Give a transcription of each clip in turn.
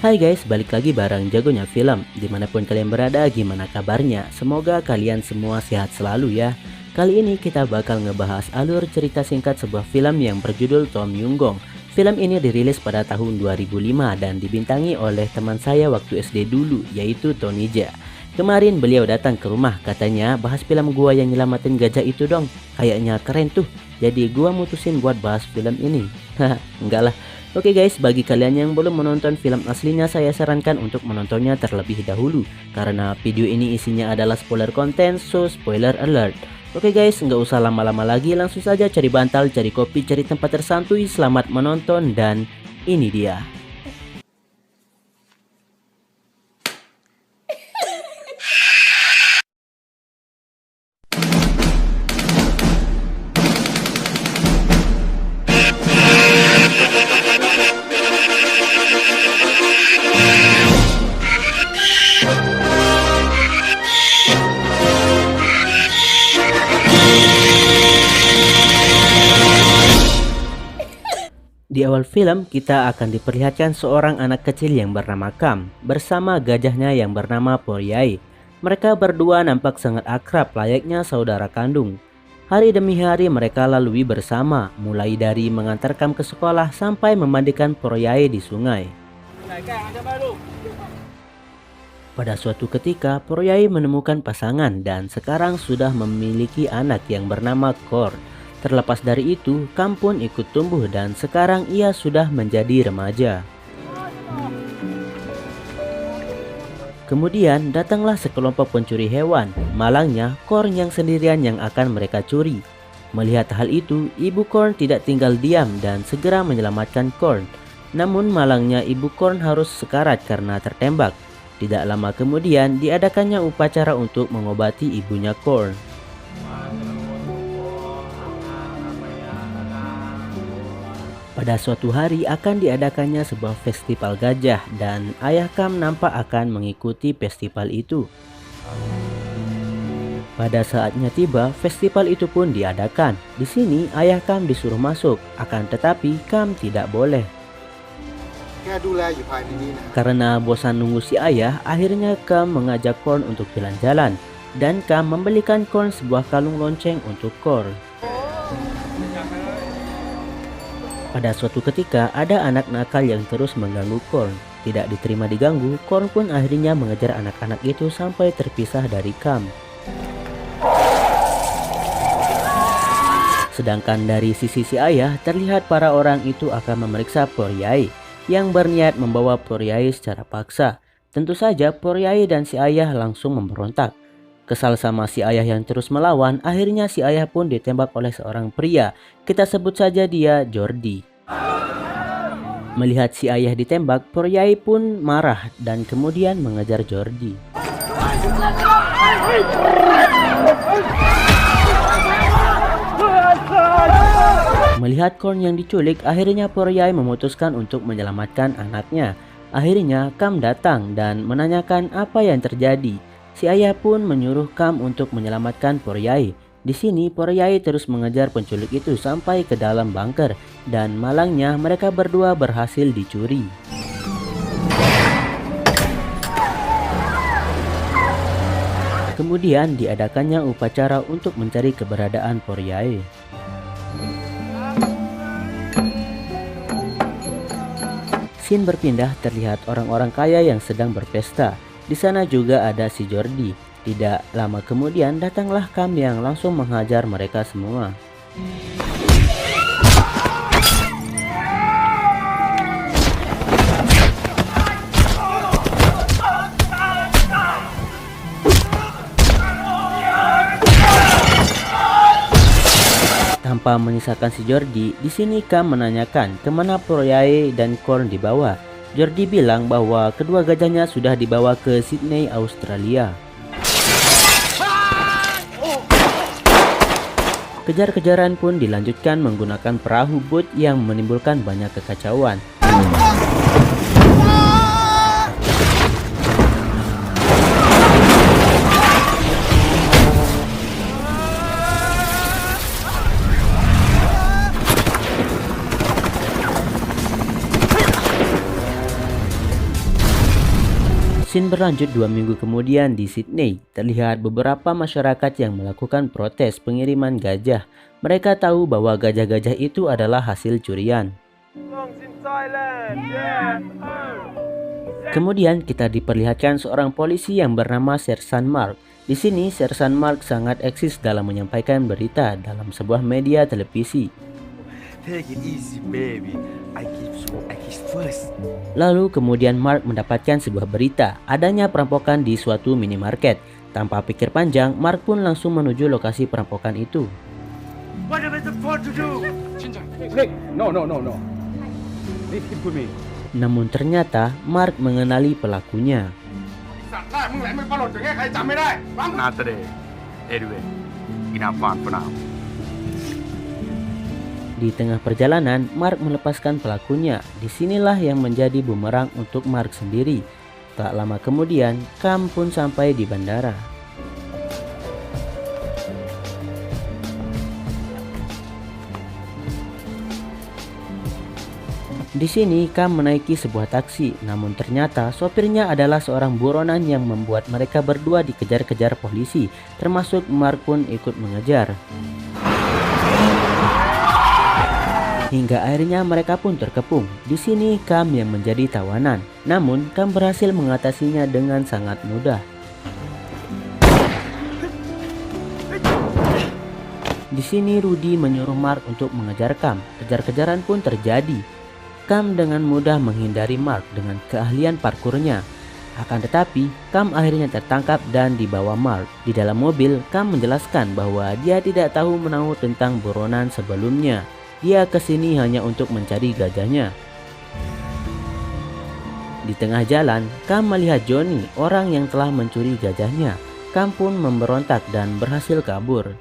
Hai guys, balik lagi bareng Jagonya Film. Dimanapun kalian berada, gimana kabarnya? Semoga kalian semua sehat selalu ya. Kali ini kita bakal ngebahas alur cerita singkat sebuah film yang berjudul Tom Yum Goong. Film ini dirilis pada tahun 2005 dan dibintangi oleh teman saya waktu SD dulu, yaitu Tony Jaa. Kemarin beliau datang ke rumah, katanya bahas film gua yang nyelamatin gajah itu dong. Kayaknya keren tuh. Jadi gua mutusin buat bahas film ini. Haha, enggak lah. Oke guys, bagi kalian yang belum menonton film aslinya, saya sarankan untuk menontonnya terlebih dahulu, karena video ini isinya adalah spoiler konten, so spoiler alert. Oke guys, nggak usah lama-lama lagi, langsung saja cari bantal, cari kopi, cari tempat tersantuy. Selamat menonton dan ini dia. Di awal film, kita akan diperlihatkan seorang anak kecil yang bernama Kam bersama gajahnya yang bernama Poryai. Mereka berdua nampak sangat akrab layaknya saudara kandung. Hari demi hari mereka lalui bersama, mulai dari mengantar Kam ke sekolah sampai memandikan Poryai di sungai. Pada suatu ketika, Poryai menemukan pasangan dan sekarang sudah memiliki anak yang bernama Kor. Terlepas dari itu, Kam pun ikut tumbuh dan sekarang ia sudah menjadi remaja. Kemudian datanglah sekelompok pencuri hewan. Malangnya, Korn yang sendirian yang akan mereka curi. Melihat hal itu, ibu Korn tidak tinggal diam dan segera menyelamatkan Korn. Namun malangnya ibu Korn harus sekarat karena tertembak. Tidak lama kemudian diadakannya upacara untuk mengobati ibunya Korn. Pada suatu hari akan diadakannya sebuah festival gajah dan ayah Kam nampak akan mengikuti festival itu. Pada saatnya tiba, festival itu pun diadakan. Di sini ayah Kam disuruh masuk, akan tetapi Kam tidak boleh. Karena bosan nunggu si ayah, akhirnya Kam mengajak Korn untuk jalan-jalan dan Kam membelikan Korn sebuah kalung lonceng untuk Korn. Pada suatu ketika, ada anak nakal yang terus mengganggu Korn. Tidak diterima diganggu, Korn pun akhirnya mengejar anak-anak itu sampai terpisah dari Kam. Sedangkan dari sisi si ayah, terlihat para orang itu akan memeriksa Poryai yang berniat membawa Poryai secara paksa. Tentu saja Poryai dan si ayah langsung memberontak. Kesal sama si ayah yang terus melawan, akhirnya si ayah pun ditembak oleh seorang pria. Kita sebut saja dia Jordi. Melihat si ayah ditembak, Poryai pun marah dan kemudian mengejar Jordi. Melihat Korn yang diculik, akhirnya Poryai memutuskan untuk menyelamatkan anaknya. Akhirnya Kam datang dan menanyakan apa yang terjadi. Si ayah pun menyuruh Kam untuk menyelamatkan Poryai. Di sini Poryai terus mengejar penculik itu sampai ke dalam bunker dan malangnya mereka berdua berhasil dicuri. Kemudian diadakannya upacara untuk mencari keberadaan Poryai. Scene berpindah, terlihat orang-orang kaya yang sedang berpesta. Di sana juga ada si Jordi. Tidak lama kemudian datanglah Kam yang langsung menghajar mereka semua. Tanpa menyisakan si Jordi, di sini Kam menanyakan kemana Poryai dan Korn dibawa. Jordi bilang bahwa kedua gajahnya sudah dibawa ke Sydney, Australia. Kejar-kejaran pun dilanjutkan menggunakan perahu boat yang menimbulkan banyak kekacauan. Scene berlanjut 2 minggu kemudian di Sydney. Terlihat beberapa masyarakat yang melakukan protes pengiriman gajah. Mereka tahu bahwa gajah-gajah itu adalah hasil curian. Kemudian kita diperlihatkan seorang polisi yang bernama Sersan Mark. Di sini Sersan Mark sangat eksis dalam menyampaikan berita dalam sebuah media televisi. Take it easy, baby. I kiss first. Lalu kemudian Mark mendapatkan sebuah berita adanya perampokan di suatu minimarket. Tanpa pikir panjang, Mark pun langsung menuju lokasi perampokan itu. What am I supposed to do? Nick, no. Leave him to me. Namun ternyata Mark mengenali pelakunya. Not today. Anyway, enough fun for now. Di tengah perjalanan, Mark melepaskan pelakunya. Disinilah yang menjadi bumerang untuk Mark sendiri. Tak lama kemudian, Cam pun sampai di bandara. Di sini Cam menaiki sebuah taksi, namun ternyata sopirnya adalah seorang buronan yang membuat mereka berdua dikejar-kejar polisi, termasuk Mark pun ikut mengejar. Hingga akhirnya mereka pun terkepung. Di sini Cam yang menjadi tawanan, namun Cam berhasil mengatasinya dengan sangat mudah. Di sini Rudy menyuruh Mark untuk mengejar Cam. Kejar-kejaran pun terjadi. Cam dengan mudah menghindari Mark dengan keahlian parkurnya. Akan tetapi, Cam akhirnya tertangkap dan dibawa Mark. Di dalam mobil, Cam menjelaskan bahwa dia tidak tahu menahu tentang buronan sebelumnya. Dia kesini hanya untuk mencari gajahnya. Di tengah jalan, Cam melihat Johnny, orang yang telah mencuri gajahnya. Cam pun memberontak dan berhasil kabur.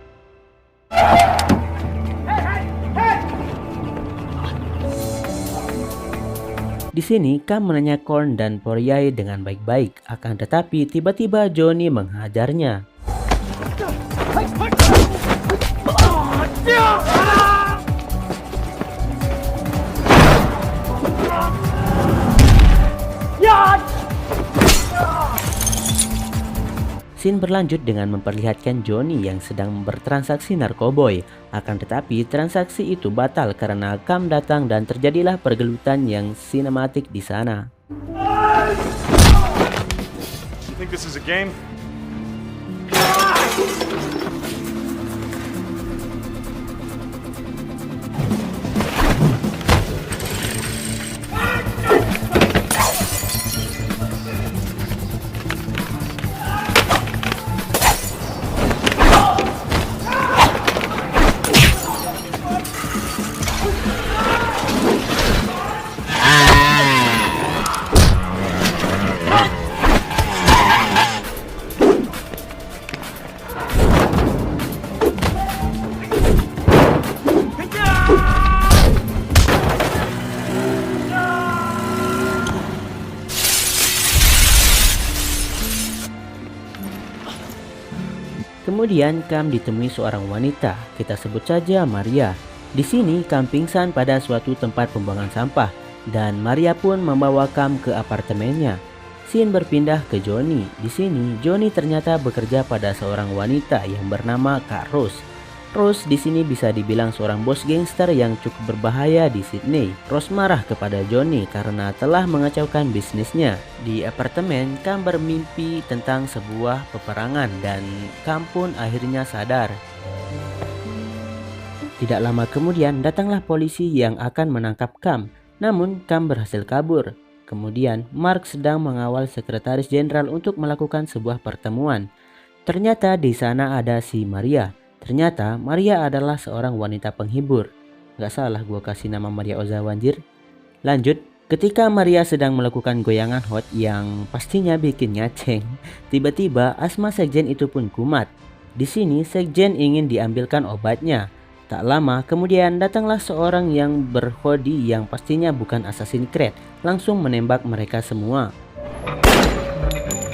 Di sini Cam menanya Korn dan Poryai dengan baik-baik, akan tetapi tiba-tiba Johnny menghajarnya. Scene berlanjut dengan memperlihatkan Johnny yang sedang bertransaksi narkoboy. Akan tetapi transaksi itu batal karena Cam datang dan terjadilah pergelutan yang sinematik di sana. You think this is a game? Kemudian Cam ditemui seorang wanita, kita sebut saja Maria. Di sini Cam pingsan pada suatu tempat pembuangan sampah dan Maria pun membawa Cam ke apartemennya. Scene berpindah ke Johnny. Di sini Johnny ternyata bekerja pada seorang wanita yang bernama Kak Rose. Rose di sini bisa dibilang seorang bos gangster yang cukup berbahaya di Sydney. Rose marah kepada Johnny karena telah mengacaukan bisnisnya. Di apartemen, Cam bermimpi tentang sebuah peperangan dan Cam pun akhirnya sadar. Tidak lama kemudian datanglah polisi yang akan menangkap Cam, namun Cam berhasil kabur. Kemudian Mark sedang mengawal sekretaris jenderal untuk melakukan sebuah pertemuan. Ternyata di sana ada si Maria. Ternyata Maria adalah seorang wanita penghibur. Gak salah gua kasih nama Maria Ozawa anjir. Lanjut, ketika Maria sedang melakukan goyangan hot yang pastinya bikin nyaceng, tiba-tiba asma sekjen itu pun kumat. Di sini sekjen ingin diambilkan obatnya. Tak lama kemudian datanglah seorang yang berhoodie yang pastinya bukan Assassin's Creed, langsung menembak mereka semua.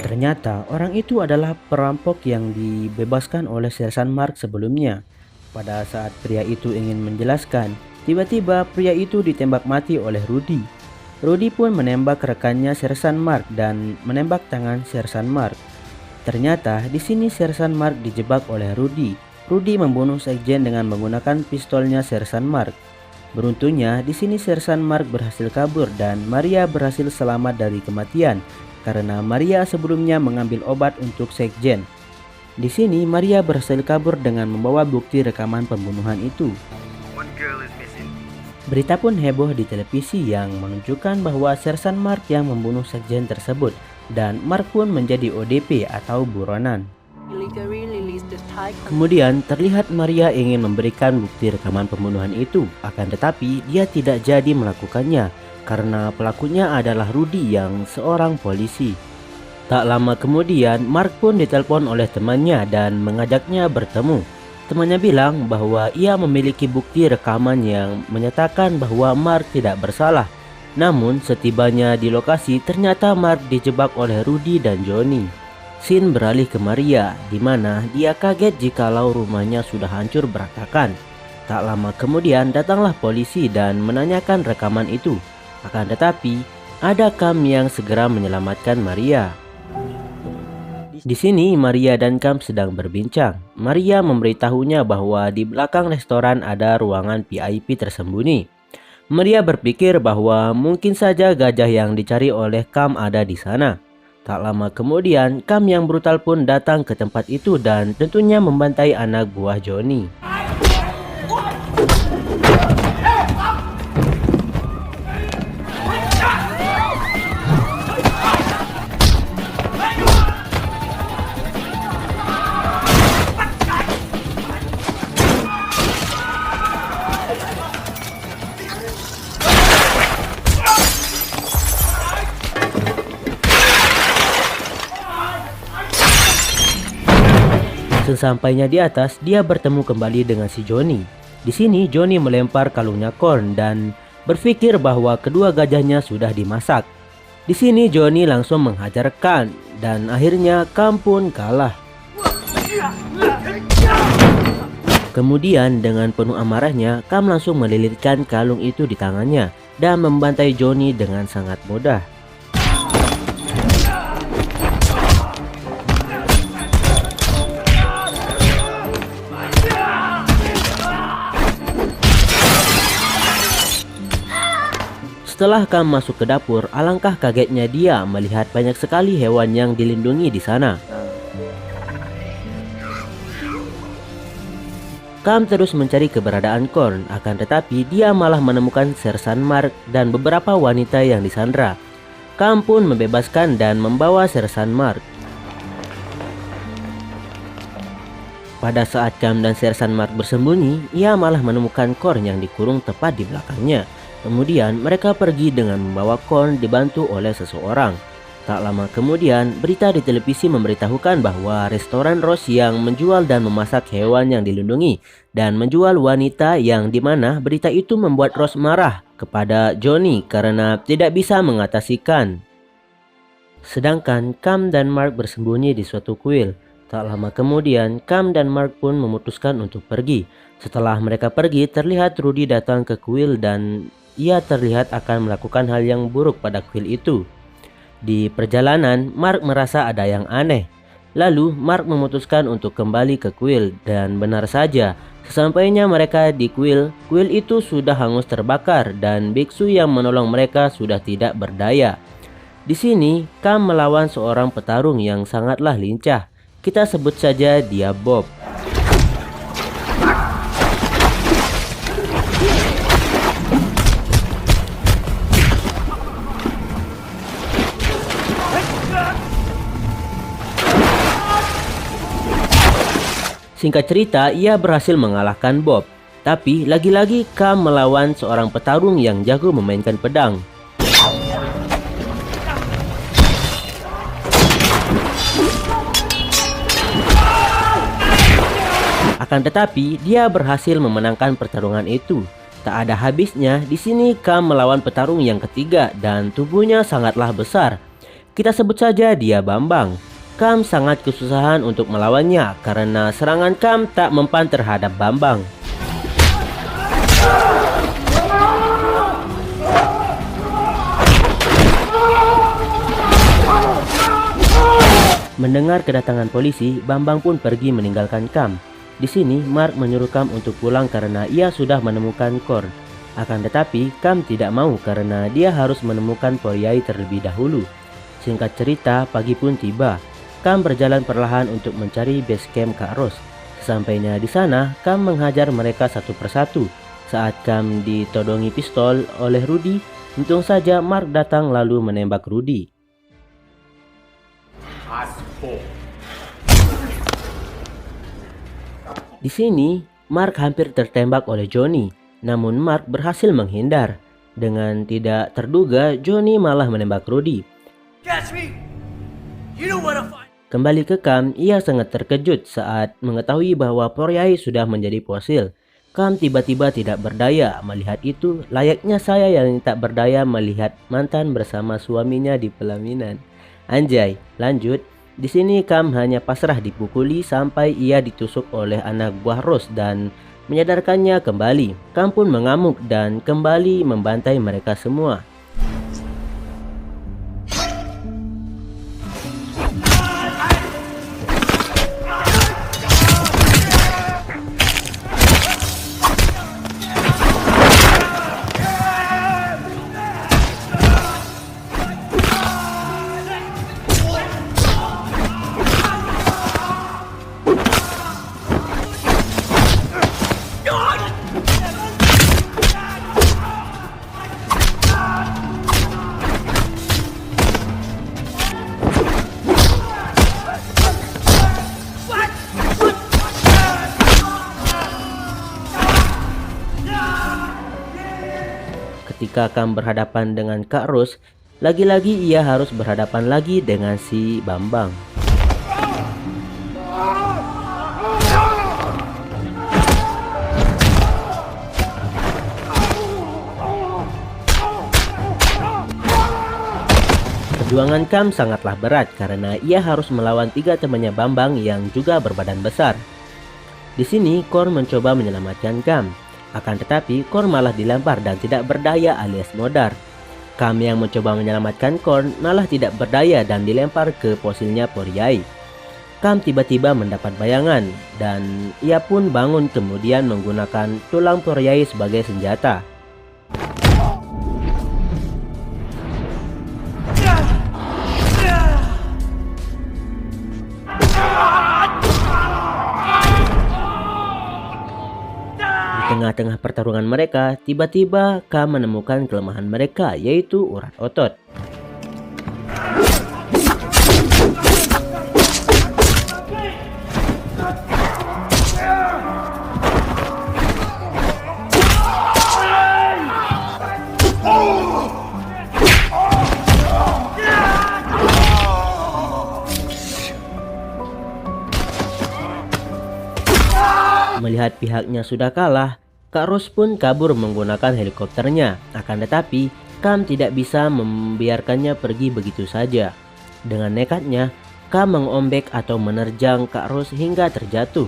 Ternyata orang itu adalah perampok yang dibebaskan oleh Sersan Mark sebelumnya. Pada saat pria itu ingin menjelaskan, tiba-tiba pria itu ditembak mati oleh Rudy. Rudy pun menembak rekannya Sersan Mark dan menembak tangan Sersan Mark. Ternyata di sini Sersan Mark dijebak oleh Rudy. Rudy membunuh Sekjen dengan menggunakan pistolnya Sersan Mark. Beruntungnya di sini Sersan Mark berhasil kabur dan Maria berhasil selamat dari kematian karena Maria sebelumnya mengambil obat untuk Sekjen. Di sini Maria berhasil kabur dengan membawa bukti rekaman pembunuhan itu. One girl is missing. Berita pun heboh di televisi yang menunjukkan bahwa Sersan Mark yang membunuh Sekjen tersebut dan Mark pun menjadi ODP atau buronan. Kemudian terlihat Maria ingin memberikan bukti rekaman pembunuhan itu, akan tetapi dia tidak jadi melakukannya karena pelakunya adalah Rudy yang seorang polisi. Tak lama kemudian Mark pun ditelepon oleh temannya dan mengajaknya bertemu. Temannya bilang bahwa ia memiliki bukti rekaman yang menyatakan bahwa Mark tidak bersalah. Namun setibanya di lokasi ternyata Mark dijebak oleh Rudy dan Johnny. Scene beralih ke Maria, di mana dia kaget jikalau rumahnya sudah hancur berantakan. Tak lama kemudian datanglah polisi dan menanyakan rekaman itu. Akan tetapi ada Cam yang segera menyelamatkan Maria. Di sini Maria dan Cam sedang berbincang. Maria memberitahunya bahwa di belakang restoran ada ruangan VIP tersembunyi. Maria berpikir bahwa mungkin saja gajah yang dicari oleh Cam ada di sana. Tak lama kemudian Cam yang brutal pun datang ke tempat itu dan tentunya membantai anak buah Johnny. Sesampainya di atas, dia bertemu kembali dengan si Johnny. Di sini Johnny melempar kalungnya Korn dan berpikir bahwa kedua gajahnya sudah dimasak. Di sini Johnny langsung menghajar Cam dan akhirnya Cam pun kalah. Kemudian dengan penuh amarahnya, Cam langsung melilitkan kalung itu di tangannya dan membantai Johnny dengan sangat mudah. Setelah Cam masuk ke dapur, alangkah kagetnya dia melihat banyak sekali hewan yang dilindungi di sana. Cam terus mencari keberadaan Korn, akan tetapi dia malah menemukan Sersan Mark dan beberapa wanita yang disandra. Cam pun membebaskan dan membawa Sersan Mark. Pada saat Cam dan Sersan Mark bersembunyi, ia malah menemukan Korn yang dikurung tepat di belakangnya. Kemudian mereka pergi dengan membawa Korn dibantu oleh seseorang. Tak lama kemudian berita di televisi memberitahukan bahwa restoran Rose yang menjual dan memasak hewan yang dilindungi dan menjual wanita, yang dimana berita itu membuat Rose marah kepada Johnny karena tidak bisa mengatasikan. Sedangkan Cam dan Mark bersembunyi di suatu kuil. Tak lama kemudian Cam dan Mark pun memutuskan untuk pergi. Setelah mereka pergi, terlihat Rudy datang ke kuil dan ia terlihat akan melakukan hal yang buruk pada kuil itu. Di perjalanan, Mark merasa ada yang aneh. Lalu Mark memutuskan untuk kembali ke kuil dan benar saja, sesampainya mereka di kuil itu sudah hangus terbakar dan biksu yang menolong mereka sudah tidak berdaya. Di sini, Cam melawan seorang petarung yang sangatlah lincah. Kita sebut saja dia Bob. Singkat cerita, ia berhasil mengalahkan Bob. Tapi lagi-lagi Cam melawan seorang petarung yang jago memainkan pedang. Akan tetapi, dia berhasil memenangkan pertarungan itu. Tak ada habisnya, di sini Cam melawan petarung yang ketiga dan tubuhnya sangatlah besar. Kita sebut saja dia Bambang. Cam sangat kesusahan untuk melawannya karena serangan Cam tak mempan terhadap Bambang. Mendengar kedatangan polisi, Bambang pun pergi meninggalkan Kam. Di sini, Mark menyuruh Kam untuk pulang karena ia sudah menemukan Korn. Akan tetapi, Kam tidak mau karena dia harus menemukan Poryai terlebih dahulu. Singkat cerita, pagi pun tiba. Kam berjalan perlahan untuk mencari base camp Kak Rose. Sesampainya di sana, Kam menghajar mereka satu persatu. Saat Kam ditodongi pistol oleh Rudy, untung saja Mark datang lalu menembak Rudy. Di sini, Mark hampir tertembak oleh Johnny, namun Mark berhasil menghindar. Dengan tidak terduga, Johnny malah menembak Rudy. Kembali ke Kam, ia sangat terkejut saat mengetahui bahwa Poryai sudah menjadi fosil. Kam tiba-tiba tidak berdaya melihat itu, layaknya saya yang tak berdaya melihat mantan bersama suaminya di pelaminan. Anjay, lanjut. Di sini Kam hanya pasrah dipukuli sampai ia ditusuk oleh anak buah Rose dan menyadarkannya kembali. Kam pun mengamuk dan kembali membantai mereka semua. Ketika Kam berhadapan dengan Kak Rose, lagi-lagi ia harus berhadapan lagi dengan si Bambang. Perjuangan Kam sangatlah berat karena ia harus melawan 3 temannya Bambang yang juga berbadan besar. Di sini Korn mencoba menyelamatkan Kam. Akan tetapi Korn malah dilempar dan tidak berdaya alias modar. Kam yang mencoba menyelamatkan Korn malah tidak berdaya dan dilempar ke fosilnya Poryai. Kam tiba-tiba mendapat bayangan dan ia pun bangun kemudian menggunakan tulang Poryai sebagai senjata. Di tengah-tengah pertarungan mereka, tiba-tiba Kam menemukan kelemahan mereka, yaitu urat otot. Melihat pihaknya sudah kalah, Kak Rose pun kabur menggunakan helikopternya. Akan tetapi, Kam tidak bisa membiarkannya pergi begitu saja. Dengan nekatnya, Kam mengombek atau menerjang Kak Rose hingga terjatuh.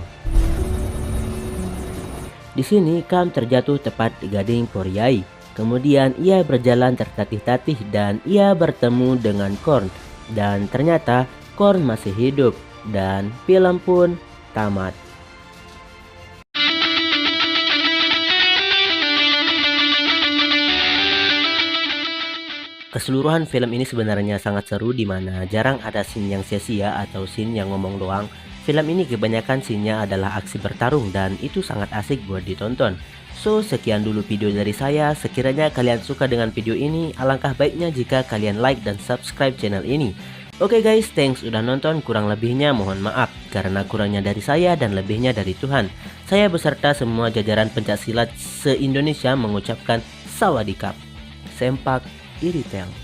Di sini, Kam terjatuh tepat di gading Poryai. Kemudian ia berjalan tertatih-tatih dan ia bertemu dengan Korn. Dan ternyata Korn masih hidup dan film pun tamat. Keseluruhan film ini sebenarnya sangat seru, dimana jarang ada scene yang sia-sia atau scene yang ngomong doang. Film ini kebanyakan scene-nya adalah aksi bertarung dan itu sangat asik buat ditonton. So, sekian dulu video dari saya. Sekiranya kalian suka dengan video ini, alangkah baiknya jika kalian like dan subscribe channel ini. Oke guys, thanks udah nonton. Kurang lebihnya mohon maaf, karena kurangnya dari saya dan lebihnya dari Tuhan. Saya beserta semua jajaran pencaksilat se-Indonesia mengucapkan sawadikap. Sempak Iritel.